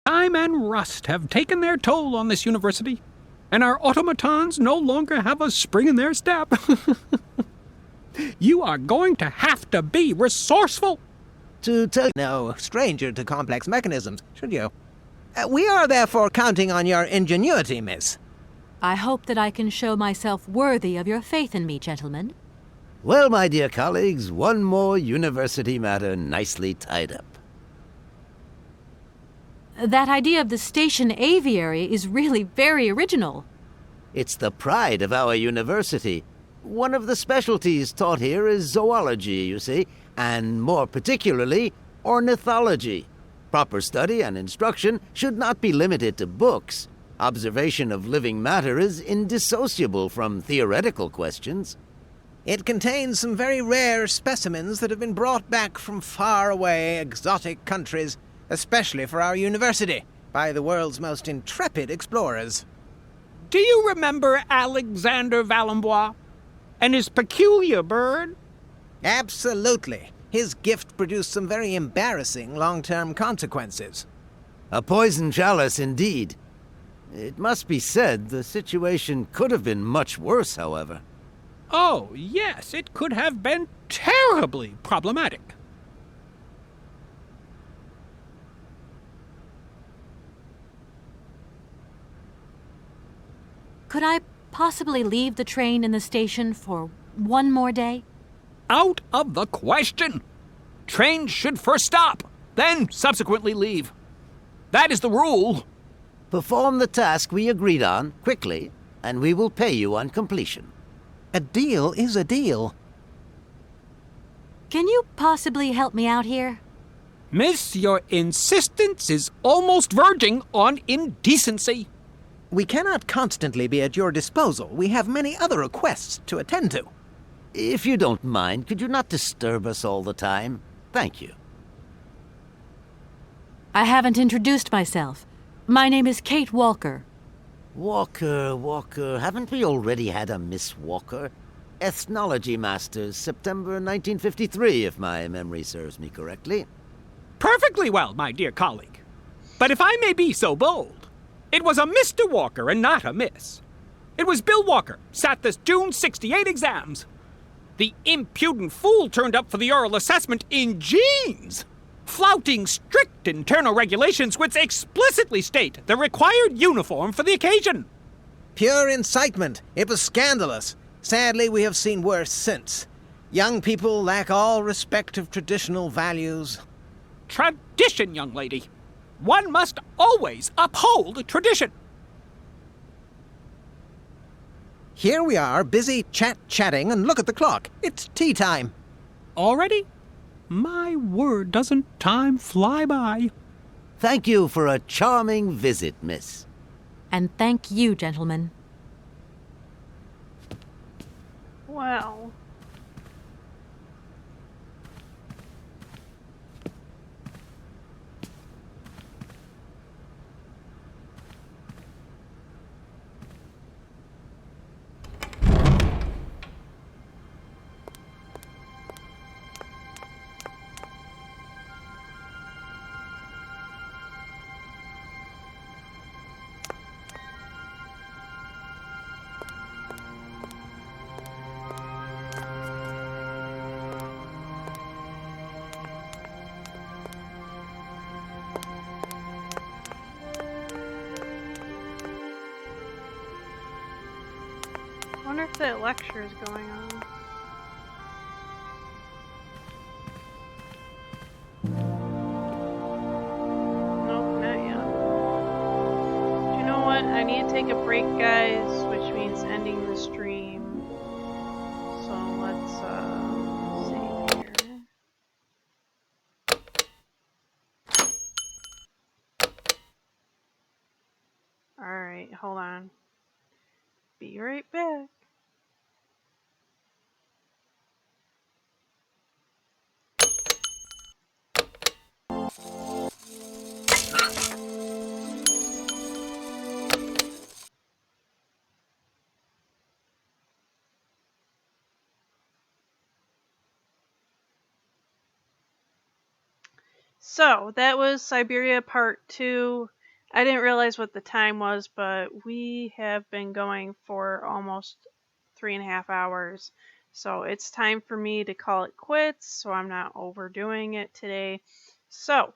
Time and rust have taken their toll on this university, and our automatons no longer have a spring in their step. You are going to have to be resourceful. To tell no stranger to complex mechanisms, should you? We are therefore counting on your ingenuity, miss. I hope that I can show myself worthy of your faith in me, gentlemen. Well, my dear colleagues, one more university matter nicely tied up. That idea of the station aviary is really very original. It's the pride of our university. One of the specialties taught here is zoology, you see, and more particularly, ornithology. Proper study and instruction should not be limited to books. Observation of living matter is indissociable from theoretical questions. It contains some very rare specimens that have been brought back from far-away exotic countries, especially for our university, by the world's most intrepid explorers. Do you remember Alexander Valenbois and his peculiar bird? Absolutely. His gift produced some very embarrassing long-term consequences. A poison chalice indeed. It must be said the situation could have been much worse, however. Oh, yes, it could have been terribly problematic. Could I possibly leave the train in the station for one more day? Out of the question! Trains should first stop, then subsequently leave. That is the rule. Perform the task we agreed on, quickly, and we will pay you on completion. A deal is a deal. Can you possibly help me out here? Miss, your insistence is almost verging on indecency. We cannot constantly be at your disposal. We have many other requests to attend to. If you don't mind, could you not disturb us all the time? Thank you. I haven't introduced myself. My name is Kate Walker. Walker, haven't we already had a Miss Walker? Ethnology Masters, September 1953, if my memory serves me correctly. Perfectly well, my dear colleague. But if I may be so bold, it was a Mr. Walker and not a Miss. It was Bill Walker, sat the June 68 exams. The impudent fool turned up for the oral assessment in jeans, flouting strict internal regulations which explicitly state the required uniform for the occasion. Pure incitement. It was scandalous. Sadly, we have seen worse since. Young people lack all respect of traditional values. Tradition, young lady. One must always uphold tradition. Here we are, busy chatting, and look at the clock. It's tea time. Already? My word, doesn't time fly by? Thank you for a charming visit, miss. And thank you, gentlemen. Well. I wonder if that lecture is going on. Nope, not yet. Do you know what? I need to take a break, guys, which means ending the stream. So let's save here. Alright, hold on. Be right back. So that was Syberia Part 2. I didn't realize what the time was, but we have been going for almost 3.5 hours. So it's time for me to call it quits, so I'm not overdoing it today. So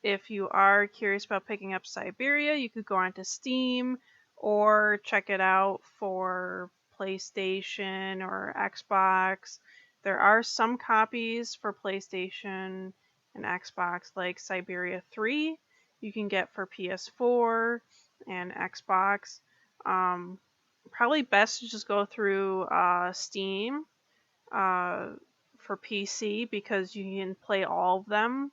if you are curious about picking up Syberia, you could go onto Steam or check it out for PlayStation or Xbox. There are some copies for PlayStation and Xbox, like Syberia 3, you can get for PS4 and Xbox. Probably best to just go through Steam uh, for PC because you can play all of them.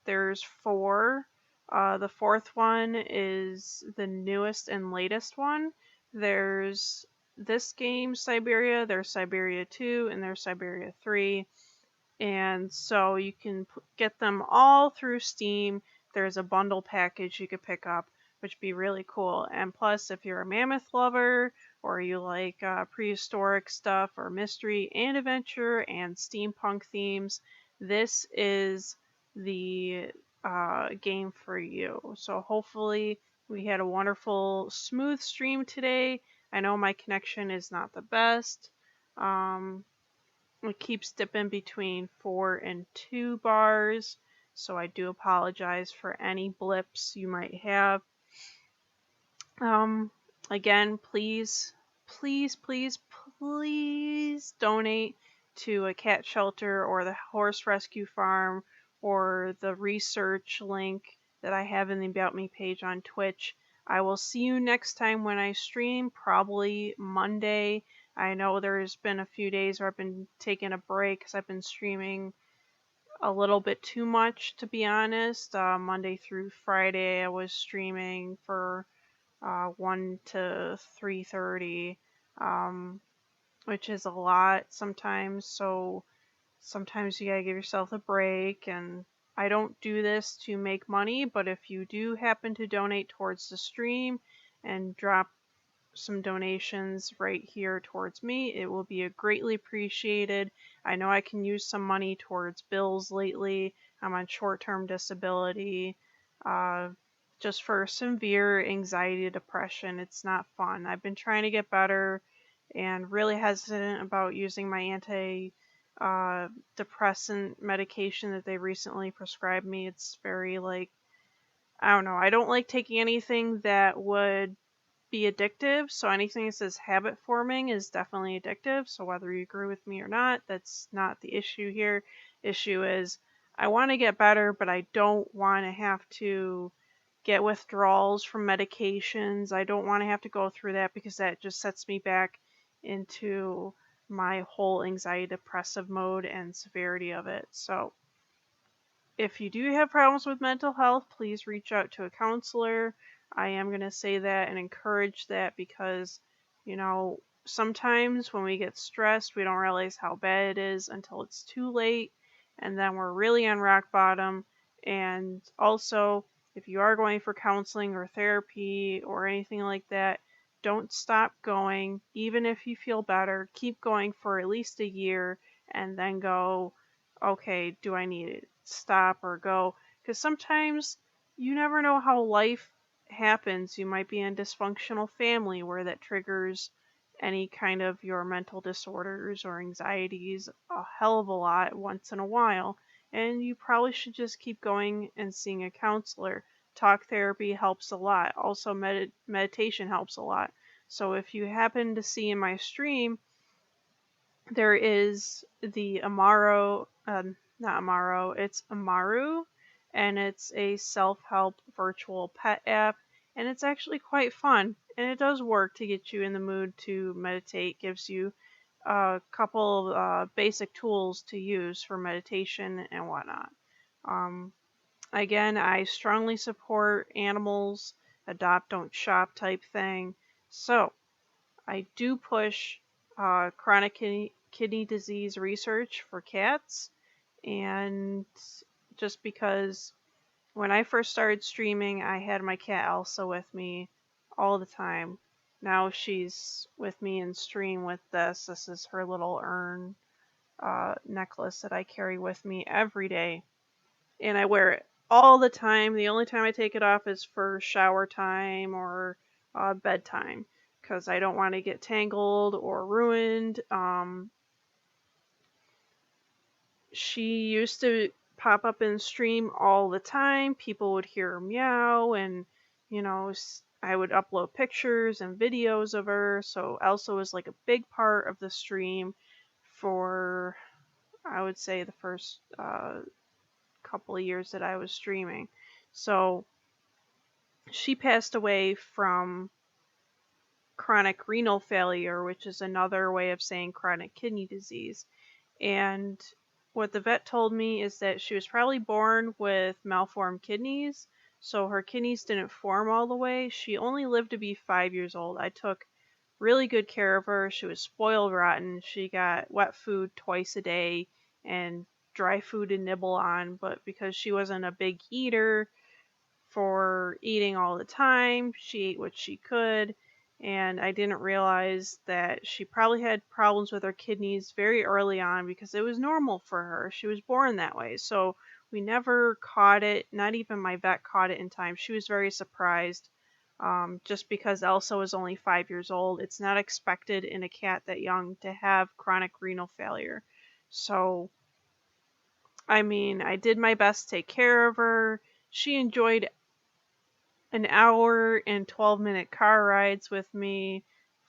There's 4. The 4th one is the newest and latest one. There's this game, Syberia, there's Syberia 2, and there's Syberia 3. And so you can get them all through Steam. There's a bundle package you could pick up, which would be really cool. And plus, if you're a mammoth lover or you like prehistoric stuff or mystery and adventure and steampunk themes, this is the game for you. So hopefully we had a wonderful, smooth stream today. I know my connection is not the best. It keeps dipping between 4 and 2 bars, so I do apologize for any blips you might have. Again, please, please, please, please donate to a cat shelter or the horse rescue farm or the research link that I have in the About Me page on Twitch. I will see you next time when I stream, probably Monday. I know there's been a few days where I've been taking a break because I've been streaming a little bit too much, to be honest. Monday through Friday, I was streaming for 1 to 3:30, which is a lot sometimes. So sometimes you gotta give yourself a break. And I don't do this to make money, but if you do happen to donate towards the stream and drop some donations right here towards me, it will be greatly appreciated. I know I can use some money towards bills lately. I'm on short-term disability just for severe anxiety, depression. It's not fun. I've been trying to get better and really hesitant about using my anti-depressant medication that they recently prescribed me. It's very I don't know. I don't like taking anything that would be addictive, so anything that says habit forming is definitely addictive. So whether you agree with me or not, that's not the issue here. Issue is I want to get better, but I don't want to have to get withdrawals from medications. I don't want to have to go through that because that just sets me back into my whole anxiety depressive mode and severity of it. So if you do have problems with mental health, please reach out to a counselor. I am going to say that and encourage that because, sometimes when we get stressed, we don't realize how bad it is until it's too late, and then we're really on rock bottom. And also, if you are going for counseling or therapy or anything like that, don't stop going. Even if you feel better, keep going for at least a year and then go, okay, do I need to stop or go? Because sometimes you never know how life happens. You might be in a dysfunctional family where that triggers any kind of your mental disorders or anxieties a hell of a lot once in a while, and you probably should just keep going and seeing a counselor. Talk therapy helps a lot. Also, meditation helps a lot. So if you happen to see in my stream, there is the Amaro, not Amaro, it's Amaru, and it's a self-help virtual pet app, and it's actually quite fun, and it does work to get you in the mood to meditate. Gives you a couple of basic tools to use for meditation and whatnot. Again, I strongly support animals, adopt, don't shop type thing. So I do push chronic kidney disease research for cats, and just because when I first started streaming, I had my cat Elsa with me all the time. Now she's with me in stream with this. This is her little urn necklace that I carry with me every day, and I wear it all the time. The only time I take it off is for shower time or bedtime, because I don't want to get tangled or ruined. She used to pop up in stream all the time. People would hear her meow, and I would upload pictures and videos of her. So Elsa was like a big part of the stream for, I would say, the first couple of years that I was streaming. So she passed away from chronic renal failure, which is another way of saying chronic kidney disease. And what the vet told me is that she was probably born with malformed kidneys, so her kidneys didn't form all the way. She only lived to be 5 years old. I took really good care of her. She was spoiled rotten. She got wet food twice a day and dry food to nibble on, but because she wasn't a big eater for eating all the time, she ate what she could, and I didn't realize that she probably had problems with her kidneys very early on because it was normal for her. She was born that way. So we never caught it. Not even my vet caught it in time. She was very surprised. Just because Elsa was only 5 years old, it's not expected in a cat that young to have chronic renal failure. So, I mean, I did my best to take care of her. She enjoyed an hour and 12-minute car rides with me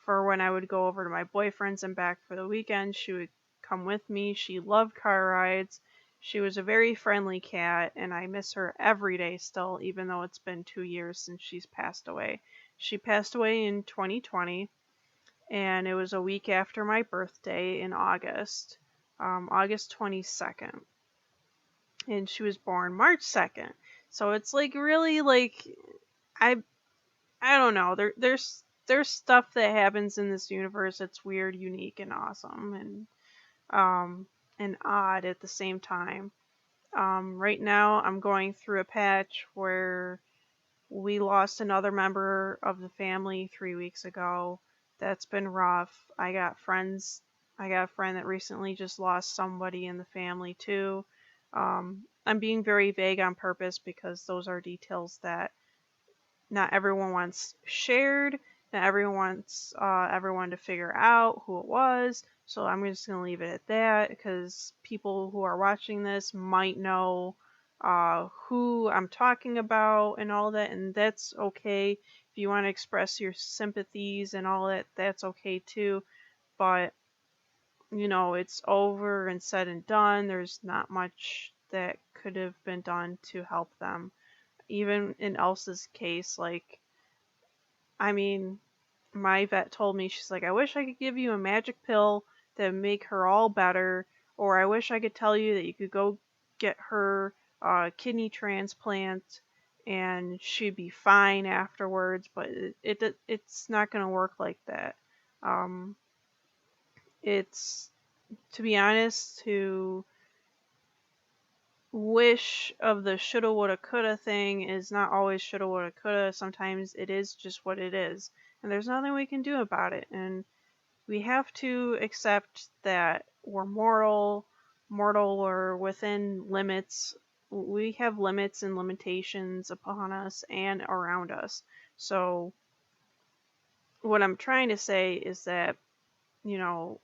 for when I would go over to my boyfriend's and back for the weekend. She would come with me. She loved car rides. She was a very friendly cat, and I miss her every day still, even though it's been 2 years since she's passed away. She passed away in 2020, and it was a week after my birthday in August, August 22nd. And she was born March 2nd. So it's like really like I I don't know. There's stuff that happens in this universe that's weird, unique, and awesome, and odd at the same time. Right now, I'm going through a patch where we lost another member of the family 3 weeks ago. That's been rough. I got friends. I got a friend that recently just lost somebody in the family too. I'm being very vague on purpose because those are details that not everyone wants shared. Not everyone wants everyone to figure out who it was. So I'm just going to leave it at that because people who are watching this might know who I'm talking about and all that. And that's okay. If you want to express your sympathies and all that, that's okay too. But, it's over and said and done. There's not much that could have been done to help them. Even in Elsa's case, like, I mean, my vet told me, she's like, I wish I could give you a magic pill that would make her all better, or I wish I could tell you that you could go get her kidney transplant and she'd be fine afterwards, but it's not going to work like that. Um, it's, to be honest, to wish of the shoulda, woulda, coulda thing is not always shoulda, woulda, coulda. Sometimes it is just what it is, and there's nothing we can do about it. And we have to accept that we're mortal or within limits. We have limits and limitations upon us and around us. So what I'm trying to say is that, you know,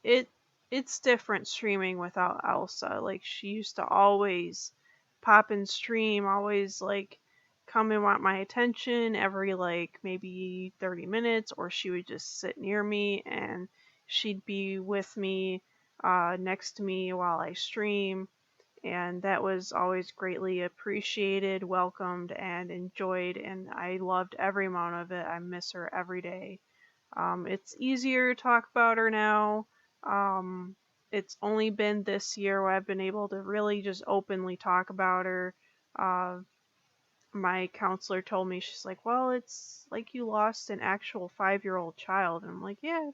it it's different streaming without Elsa. Like, she used to always pop and stream, always like come and want my attention every like maybe 30 minutes, or she would just sit near me and she'd be with me next to me while I stream, and that was always greatly appreciated, welcomed, and enjoyed, and I loved every moment of it. I miss her every day. It's easier to talk about her now. It's only been this year where I've been able to really just openly talk about her. Uh, my counselor told me, she's like, well, it's like you lost an actual 5-year-old child. And I'm like, yeah,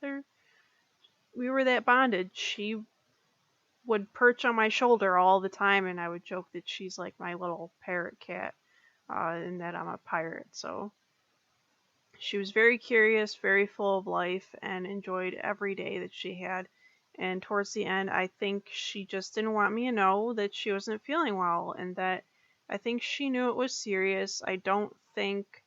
we were that bonded. She would perch on my shoulder all the time, and I would joke that she's like my little parrot cat, and that I'm a pirate. So she was very curious, very full of life, and enjoyed every day that she had. And towards the end, I think she just didn't want me to know that she wasn't feeling well, and that I think she knew it was serious. I don't think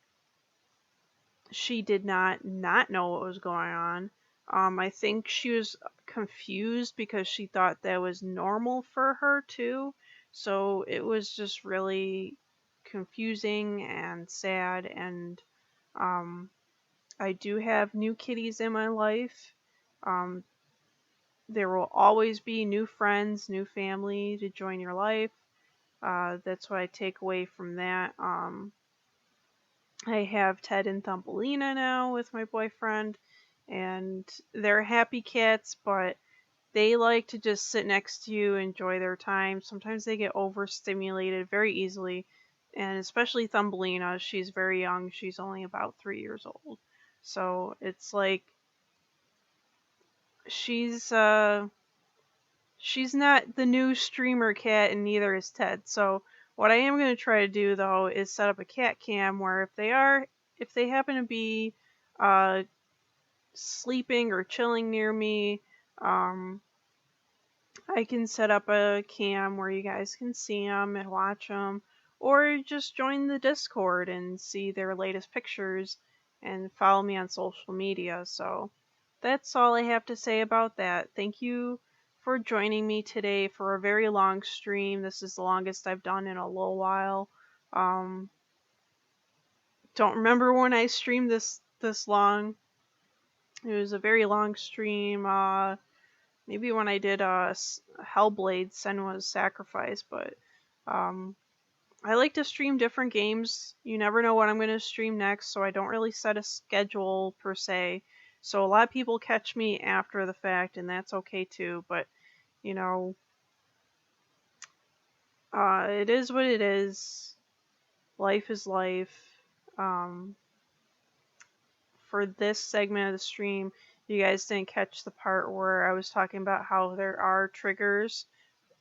she did not know what was going on. I think she was confused because she thought that was normal for her too. So it was just really confusing and sad. And um, I do have new kitties in my life. Um, there will always be new friends, new family to join your life. That's what I take away from that. I have Ted and Thumbelina now with my boyfriend, and they're happy cats, but they like to just sit next to you, enjoy their time. Sometimes they get overstimulated very easily, and especially Thumbelina. She's very young. She's only about 3 years old. So it's like she's she's not the new streamer cat, and neither is Ted. So what I am going to try to do though is set up a cat cam where if they happen to be uh, sleeping or chilling near me, um, I can set up a cam where you guys can see them and watch them, or just join the Discord and see their latest pictures and follow me on social media. So that's all I have to say about that. Thank you for joining me today for a very long stream. This is the longest I've done in a little while. Um, don't remember when I streamed this long. It was a very long stream. Maybe when I did Hellblade: Senua's Sacrifice, but um, I like to stream different games. You never know what I'm going to stream next, so I don't really set a schedule per se. So a lot of people catch me after the fact, and that's okay too. But you know, it is what it is. Life is life. Um, for this segment of the stream, you guys didn't catch the part where I was talking about how there are triggers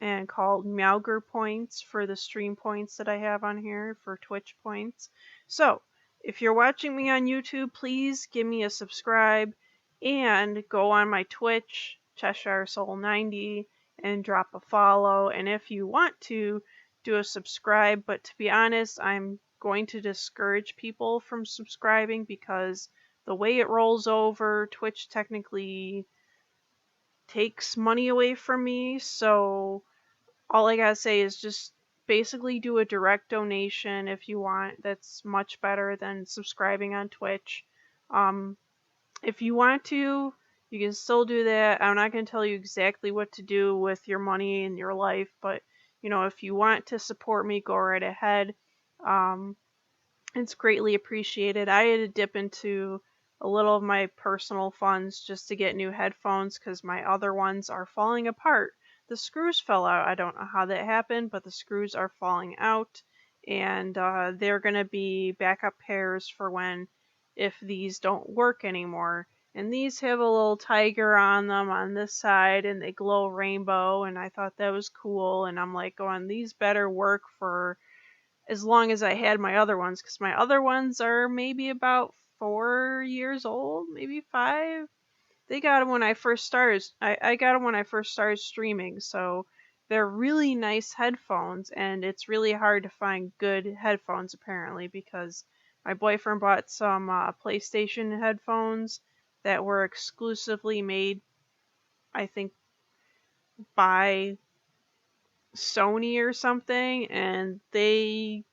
and called Meowger points for the stream points that I have on here for Twitch points. So, if you're watching me on YouTube, please give me a subscribe and go on my Twitch, Cheshire Soul 90, and drop a follow. And if you want to, do a subscribe. But to be honest, I'm going to discourage people from subscribing because the way it rolls over, Twitch technically takes money away from me. So all I gotta say is just basically do a direct donation if you want. That's much better than subscribing on Twitch. Um, if you want to, you can still do that. I'm not going to tell you exactly what to do with your money in your life, but if you want to support me, go right ahead. Um, it's greatly appreciated. I had to dip into a little of my personal funds just to get new headphones because my other ones are falling apart. The screws fell out. I don't know how that happened, but the screws are falling out, and they're going to be backup pairs for if these don't work anymore. And these have a little tiger on them on this side, and they glow rainbow, and I thought that was cool. And I'm like, going, these better work for as long as I had my other ones, because my other ones are maybe about 4 years old, maybe 5. They got them when I first started. I got them when I first started streaming, so they're really nice headphones, and it's really hard to find good headphones apparently because my boyfriend bought some PlayStation headphones that were exclusively made, I think, by Sony or something, and they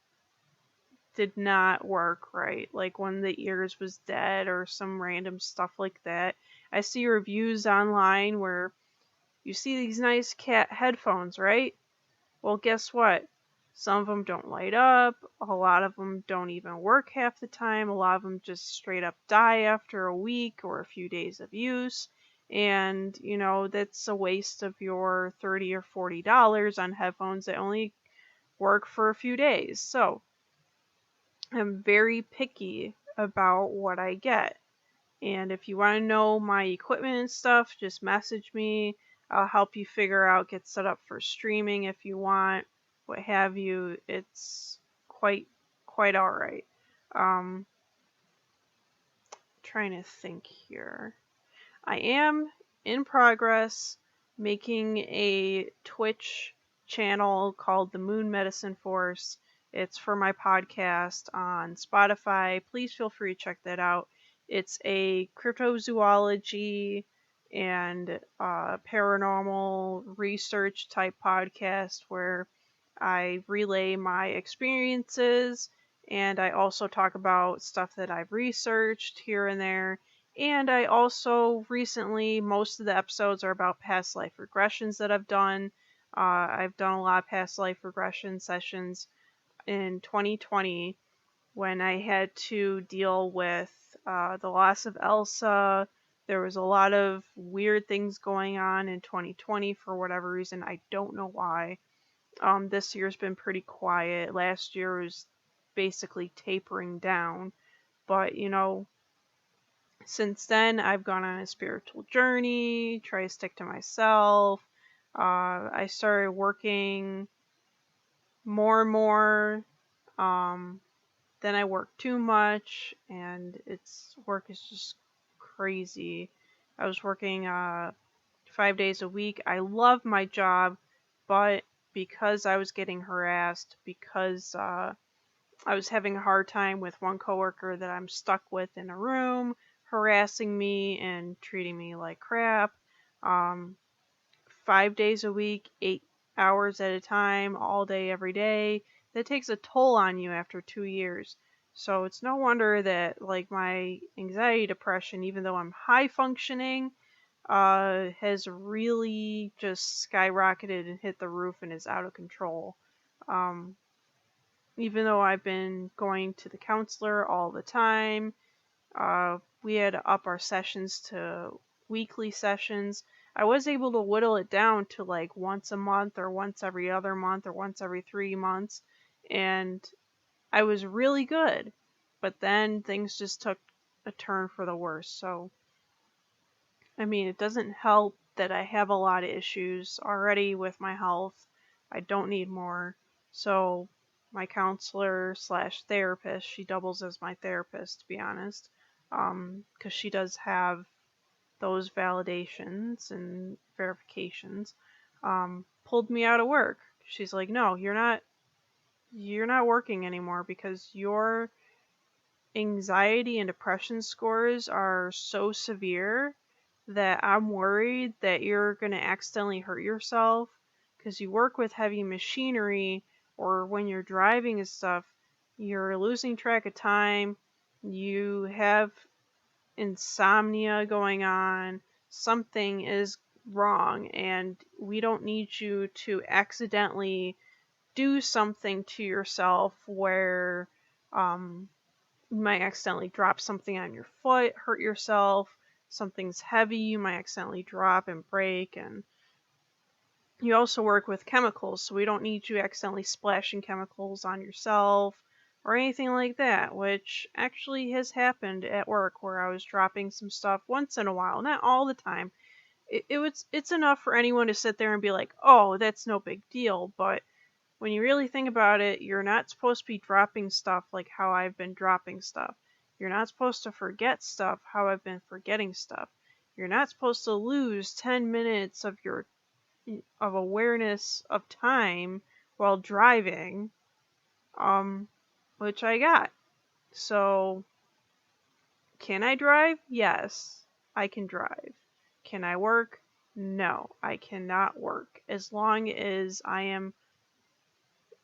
did not work right. Like when the ears was dead or some random stuff like that. I see reviews online where you see these nice cat headphones, right? Well, guess what? Some of them don't light up. A lot of them don't even work half the time. A lot of them just straight up die after a week or a few days of use. And, that's a waste of your $30 or $40 on headphones that only work for a few days. So, I'm very picky about what I get. And if you want to know my equipment and stuff, just message me. I'll help you figure out, get set up for streaming if you want, what have you. It's quite alright. Trying to think here. I am in progress making a Twitch channel called the Moon Medicine Force. It's for my podcast on Spotify. Please feel free to check that out. It's a cryptozoology and paranormal research type podcast where I relay my experiences, and I also talk about stuff that I've researched here and there. And I also recently, most of the episodes are about past life regressions that I've done. I've done a lot of past life regression sessions in 2020 when I had to deal with the loss of Elsa. There was a lot of weird things going on in 2020 for whatever reason. I don't know why. This year's been pretty quiet. Last year was basically tapering down. But, since then, I've gone on a spiritual journey, try to stick to myself. I started working more and more. Then I work too much, and work is just crazy. I was working 5 days a week. I love my job, but because I was getting harassed, because I was having a hard time with one coworker that I'm stuck with in a room, harassing me and treating me like crap. Um, 5 days a week, 8 hours at a time, all day, every day. That takes a toll on you after 2 years. So it's no wonder that like my anxiety, depression, even though I'm high functioning, has really just skyrocketed and hit the roof and is out of control. Um, Even though I've been going to the counselor all the time, we had to up our sessions to weekly sessions. I was able to whittle it down to like once a month or once every other month or once every 3 months, and I was really good. But then things just took a turn for the worse. So, I mean, it doesn't help that I have a lot of issues already with my health. I don't need more. So, my counselor slash therapist, she doubles as my therapist, to be honest, because she does have those validations and verifications, pulled me out of work. She's like, no, you're not working anymore because your anxiety and depression scores are so severe that I'm worried that you're going to accidentally hurt yourself because you work with heavy machinery, or when you're driving and stuff, you're losing track of time, you have insomnia going on, something is wrong, and we don't need you to accidentally do something to yourself where you might accidentally drop something on your foot, hurt yourself, something's heavy, you might accidentally drop and break, and you also work with chemicals, so we don't need you accidentally splashing chemicals on yourself or anything like that, which actually has happened at work where I was dropping some stuff once in a while, not all the time. It's enough for anyone to sit there and be like, oh, that's no big deal, but when you really think about it, you're not supposed to be dropping stuff like how I've been dropping stuff. You're not supposed to forget stuff how I've been forgetting stuff. You're not supposed to lose 10 minutes of awareness of time while driving, which I got. So, can I drive? Yes, I can drive. Can I work? No, I cannot work. As long as I am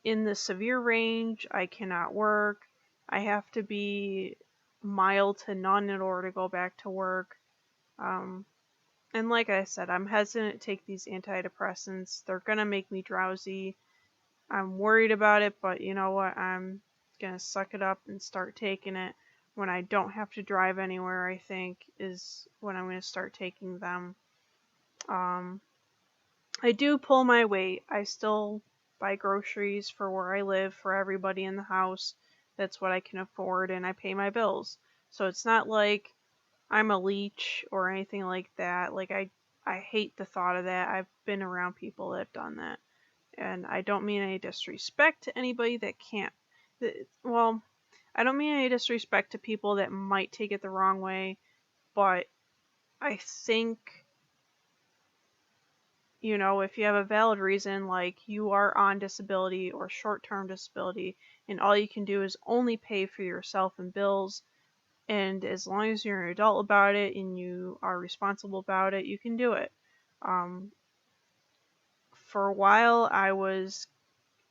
in the severe range, I cannot work. I have to be mild to none in order to go back to work. And like I said, I'm hesitant to take these antidepressants. They're going to make me drowsy. I'm worried about it, but you know what? I'm going to suck it up and start taking it when I don't have to drive anywhere, I think, is when I'm going to start taking them. I do pull my weight. I still buy groceries for where I live for everybody in the house. That's what I can afford, and I pay my bills. So it's not like I'm a leech or anything like that. Like I hate the thought of that. I've been around people that have done that. And I don't mean any disrespect to anybody that can't. Well, I don't mean any disrespect to people that might take it the wrong way, but I think, if you have a valid reason, like you are on disability or short-term disability, and all you can do is only pay for yourself and bills. And as long as you're an adult about it and you are responsible about it, you can do it. Um, for a while, I was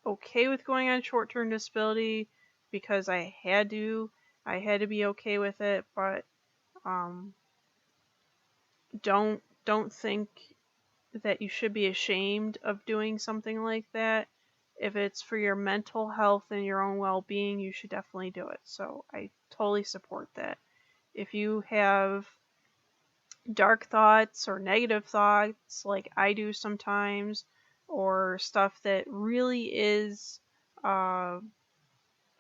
okay with going on short-term disability because I had to. I had to be okay with it, but um, don't think that you should be ashamed of doing something like that. If it's for your mental health and your own well-being, you should definitely do it. So I totally support that. If you have dark thoughts or negative thoughts like I do sometimes, or stuff that really is uh,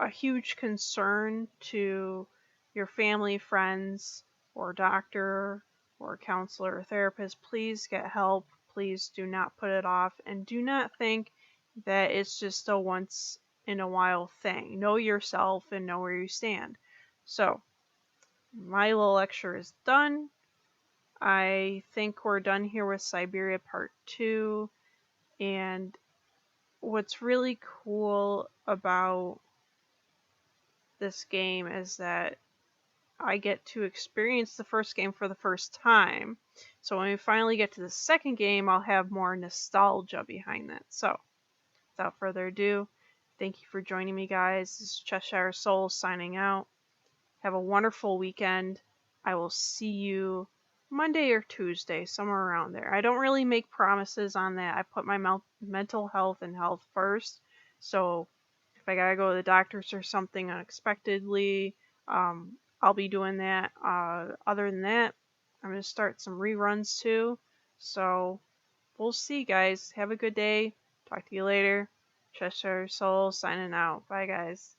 a huge concern to your family, friends, or doctor, or counselor or therapist, please get help. Please do not put it off, and do not think that it's just a once in a while thing. Know yourself and know where you stand. So, my little lecture is done. I think we're done here with Syberia Part 2. And what's really cool about this game is that I get to experience the first game for the first time. So when we finally get to the second game, I'll have more nostalgia behind that. So, without further ado, thank you for joining me, guys. This is Cheshire Soul signing out. Have a wonderful weekend. I will see you Monday or Tuesday, somewhere around there. I don't really make promises on that. I put my mental health and health first. So if I gotta go to the doctors or something unexpectedly, I'll be doing that. Other than that, I'm gonna start some reruns too. So we'll see, guys. Have a good day. Talk to you later. Cheshire Soul signing out. Bye, guys.